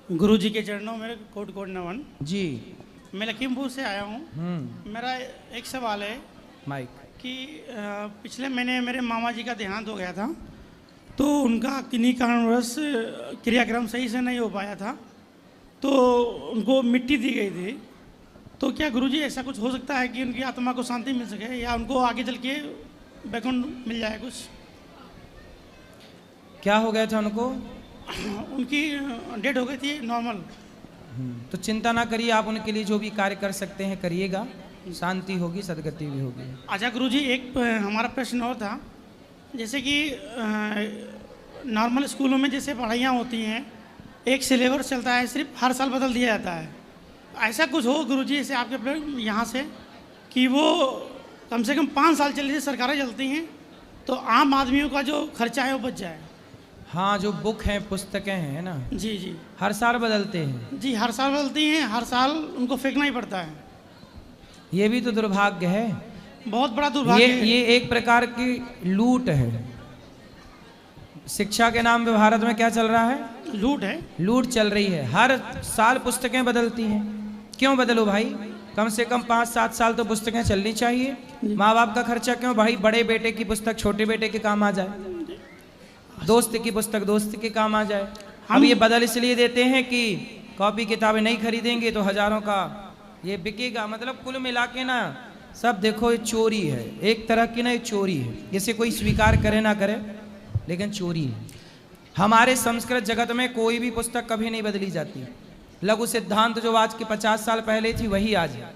गुरु जी के चरणों में कोट कोट नमन जी। मैं लखीमपुर से आया हूँ। मेरा एक सवाल है माइक कि पिछले महीने मेरे मामा जी का देहांत हो गया था, तो उनका किन्हीं कारणवश क्रियाक्रम सही से नहीं हो पाया था, तो उनको मिट्टी दी गई थी। तो क्या गुरुजी ऐसा कुछ हो सकता है कि उनकी आत्मा को शांति मिल सके या उनको आगे चल के बैकुंठ मिल जाए कुछ? क्या हो गया था उनको? उनकी डेथ हो गई थी नॉर्मल। तो चिंता ना करिए, आप उनके लिए जो भी कार्य कर सकते हैं करिएगा, शांति होगी, सदगति भी होगी। अच्छा गुरुजी, एक हमारा प्रश्न और था, जैसे कि नॉर्मल स्कूलों में जैसे पढ़ाइयाँ होती हैं, एक सिलेबस चलता है, सिर्फ हर साल बदल दिया जाता है। ऐसा कुछ हो गुरुजी जैसे आपके यहाँ से कि वो कम से कम 5 साल चल रही सरकारें चलती हैं, तो आम आदमियों का जो खर्चा है वो बच जाए। हाँ, जो बुक हैं, पुस्तकें हैं ना, जी जी, हर साल बदलते हैं। जी हर साल बदलती हैं, हर साल उनको फेंकना ही पड़ता है। ये भी तो दुर्भाग्य है, बहुत बड़ा दुर्भाग्य है। ये एक प्रकार की लूट है। शिक्षा के नाम पे भारत में क्या चल रहा है? लूट है, लूट चल रही है। हर साल पुस्तकें बदलती हैं। क्यों बदलो भाई? कम से कम 5-7 साल तो पुस्तकें चलनी चाहिए। माँ बाप का खर्चा क्यों भाई? बड़े बेटे की पुस्तक छोटे बेटे के काम आ जाए, दोस्त की पुस्तक दोस्त के काम आ जाए। हम ये बदल इसलिए देते हैं कि कॉपी किताबें नहीं खरीदेंगे तो हजारों का ये बिकेगा। मतलब कुल मिला के ना सब देखो ये चोरी है, एक तरह की ना ये चोरी है। इसे कोई स्वीकार करे ना करे, लेकिन चोरी है। हमारे संस्कृत जगत में कोई भी पुस्तक कभी नहीं बदली जाती। लघु सिद्धांत जो आज के 50 साल पहले थी वही आज है।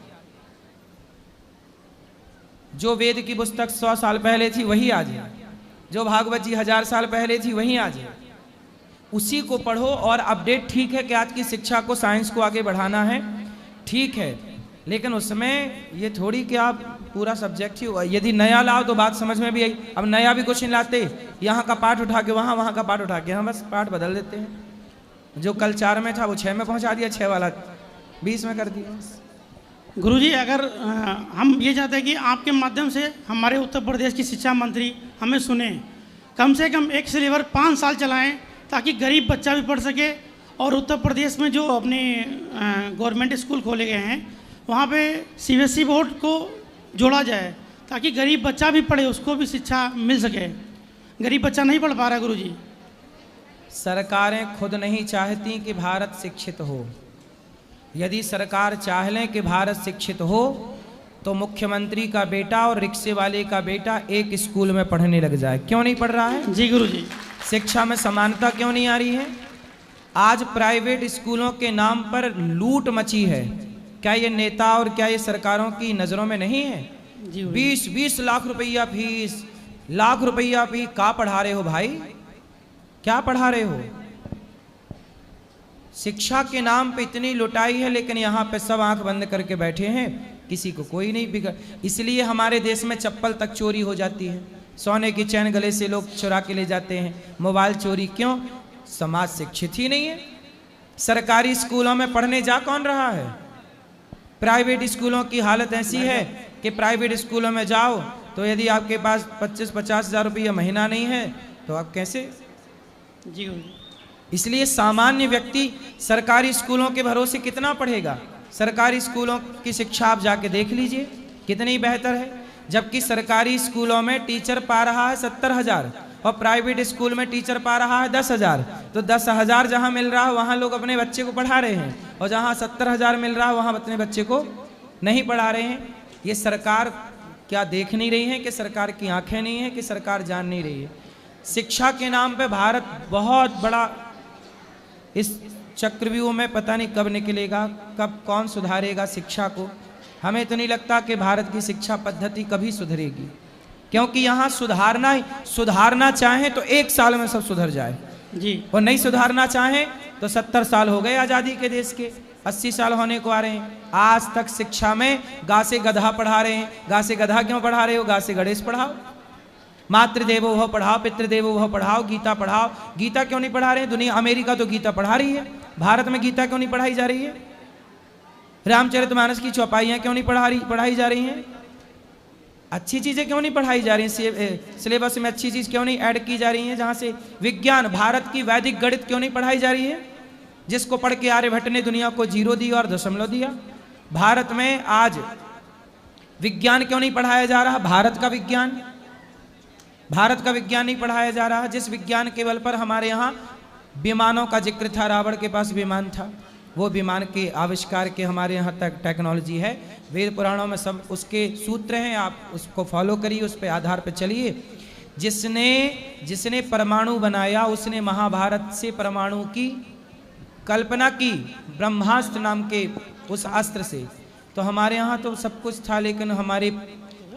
जो वेद की पुस्तक 100 साल पहले थी वही आज है। जो भागवत जी 1000 साल पहले थी वही आज है। उसी को पढ़ो और अपडेट। ठीक है कि आज की शिक्षा को, साइंस को आगे बढ़ाना है, ठीक है, लेकिन उसमें ये थोड़ी कि आप पूरा सब्जेक्ट ही, यदि नया लाओ तो बात समझ में भी आई। अब नया भी कुछ नहीं लाते, यहाँ का पाठ उठा के वहाँ, वहाँ का पाठ उठा के, हम बस पाठ बदल देते हैं। जो कल 4 में था वो 6 में पहुँचा दिया, 6 वाला 20 में कर दिया। गुरुजी अगर हम ये चाहते हैं कि आपके माध्यम से हमारे उत्तर प्रदेश की शिक्षा मंत्री हमें सुने, कम से कम एक सिलेबस 5 साल चलाएं ताकि गरीब बच्चा भी पढ़ सके। और उत्तर प्रदेश में जो अपने गवर्नमेंट स्कूल खोले गए हैं वहाँ पे CBSE बोर्ड को जोड़ा जाए ताकि गरीब बच्चा भी पढ़े, उसको भी शिक्षा मिल सके। गरीब बच्चा नहीं पढ़ पा रहा गुरुजी। सरकारें खुद नहीं चाहती कि भारत शिक्षित हो। यदि सरकार चाह लें कि भारत शिक्षित हो तो मुख्यमंत्री का बेटा और रिक्शे वाले का बेटा एक स्कूल में पढ़ने लग जाए। क्यों नहीं पढ़ रहा है? जी गुरुजी। शिक्षा में समानता क्यों नहीं आ रही है? आज प्राइवेट स्कूलों के नाम पर लूट मची है। क्या ये नेता और क्या ये सरकारों की नजरों में नहीं है? 20-20 लाख रुपया फीस, लाख रुपया फीस। क्या पढ़ा रहे हो भाई? क्या पढ़ा रहे हो? शिक्षा के नाम पे इतनी लुटाई है, लेकिन यहाँ पे सब आंख बंद करके बैठे हैं, किसी को कोई नहीं बिगड़। इसलिए हमारे देश में चप्पल तक चोरी हो जाती है, सोने की चैन गले से लोग चुरा के ले जाते हैं, मोबाइल चोरी। क्यों? समाज शिक्षित ही नहीं है। सरकारी स्कूलों में पढ़ने जा कौन रहा है? प्राइवेट स्कूलों की हालत ऐसी है कि प्राइवेट स्कूलों में जाओ तो यदि आपके पास 25-50 हज़ार रुपया महीना नहीं है तो आप कैसे? जी। इसलिए सामान्य व्यक्ति सरकारी स्कूलों के भरोसे कितना पढ़ेगा? सरकारी स्कूलों की शिक्षा आप जाके देख लीजिए कितनी बेहतर है। जबकि सरकारी स्कूलों में टीचर पा रहा है 70,000 और प्राइवेट स्कूल में टीचर पा रहा है 10,000। तो 10,000 जहाँ मिल रहा है वहाँ लोग अपने बच्चे को पढ़ा रहे हैं, और जहाँ 70,000 मिल रहा है वहाँ अपने बच्चे को नहीं पढ़ा रहे हैं। ये सरकार क्या देख नहीं रही है कि सरकार की आंखें नहीं है कि सरकार जान नहीं रही है? शिक्षा के नाम पे भारत बहुत बड़ा इस चक्रव्यूह में पता नहीं कब निकलेगा, कब कौन सुधारेगा शिक्षा को। हमें तो नहीं लगता कि भारत की शिक्षा पद्धति कभी सुधरेगी, क्योंकि यहाँ सुधारना चाहें तो 1 साल में सब सुधर जाए जी, और नहीं सुधारना चाहें तो 70 साल हो गए आज़ादी के देश के, 80 साल होने को आ रहे हैं। आज तक शिक्षा में गा से गधा पढ़ा रहे हैं। गा से गधा क्यों पढ़ा रहे हो? गा से गणेश पढ़ाओ, मातृदेवो भव पढ़ाओ, पितृदेवो भव पढ़ाओ, गीता पढ़ाओ। गीता क्यों नहीं पढ़ा रहे हैं? दुनिया, अमेरिका तो गीता पढ़ा रही है, भारत में गीता क्यों नहीं पढ़ाई जा रही है? रामचरितमानस की चौपाइयाँ क्यों नहीं पढ़ाई जा रही हैं? अच्छी चीज़ें क्यों नहीं पढ़ाई जा रही हैं? सिलेबस में अच्छी चीज़ क्यों नहीं ऐड की जा रही है? जहाँ से विज्ञान, भारत की वैदिक गणित क्यों नहीं पढ़ाई जा रही है? जिसको पढ़ के आर्यभट्ट ने दुनिया को 0 दिया और दशमलव दिया। भारत में आज विज्ञान क्यों नहीं पढ़ाया जा रहा? भारत का विज्ञान नहीं पढ़ाया जा रहा, जिस विज्ञान के बल पर हमारे यहाँ विमानों का जिक्र था। रावण के पास विमान था, वो विमान के आविष्कार के हमारे यहाँ तक टेक्नोलॉजी है। वेद पुराणों में सब उसके सूत्र हैं, आप उसको फॉलो करिए, उस पे आधार पर चलिए। जिसने परमाणु बनाया उसने महाभारत से परमाणु की कल्पना की, ब्रह्मास्त्र नाम के उस अस्त्र से। तो हमारे यहाँ तो सब कुछ था, लेकिन हमारे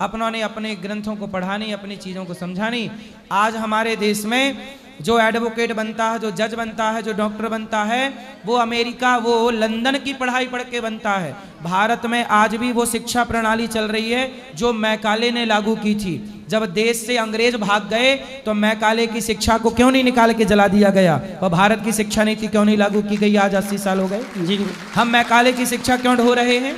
अपनों ने अपने ग्रंथों को पढ़ा नहीं, अपनी चीज़ों को समझा नहीं। आज हमारे देश में जो एडवोकेट बनता है, जो जज बनता है, जो डॉक्टर बनता है, वो अमेरिका, वो लंदन की पढ़ाई पढ़ के बनता है। भारत में आज भी वो शिक्षा प्रणाली चल रही है जो मैकाले ने लागू की थी। जब देश से अंग्रेज भाग गए तो मैकाले की शिक्षा को क्यों नहीं निकाल के जला दिया गया? और भारत की शिक्षा नीति क्यों नहीं लागू की गई? आज 80 साल हो गए। जी हम मैकाले की शिक्षा क्यों ढो रहे हैं?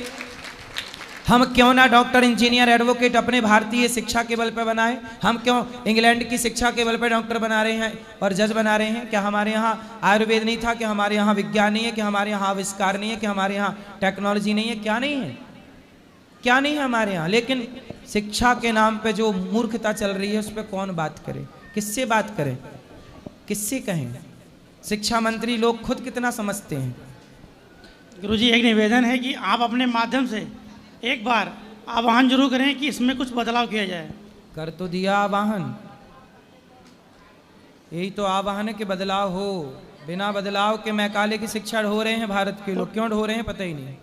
हम क्यों ना डॉक्टर, इंजीनियर, एडवोकेट अपने भारतीय शिक्षा के बल पर बनाए? हम क्यों इंग्लैंड की शिक्षा के बल पर डॉक्टर बना रहे हैं और जज बना रहे हैं? क्या हमारे यहाँ आयुर्वेद नहीं था? कि हमारे यहाँ विज्ञान नहीं है? कि हमारे यहाँ आविष्कार नहीं है? कि हमारे यहाँ टेक्नोलॉजी नहीं है? क्या नहीं है? क्या नहीं है हमारे यहाँ? लेकिन शिक्षा के नाम पे जो मूर्खता चल रही है उस पर कौन बात करे? किससे बात करें? किससे कहें? शिक्षा मंत्री लोग खुद कितना समझते हैं? गुरुजी, एक निवेदन है कि आप अपने माध्यम से एक बार आह्वान जरूर करें कि इसमें कुछ बदलाव किया जाए। कर तो दिया आह्वान, यही तो आह्वान है कि बदलाव हो। बिना बदलाव के मैकाले की शिक्षा ढो रहे हैं भारत के लोग। क्यों ढो रहे हैं पता ही नहीं।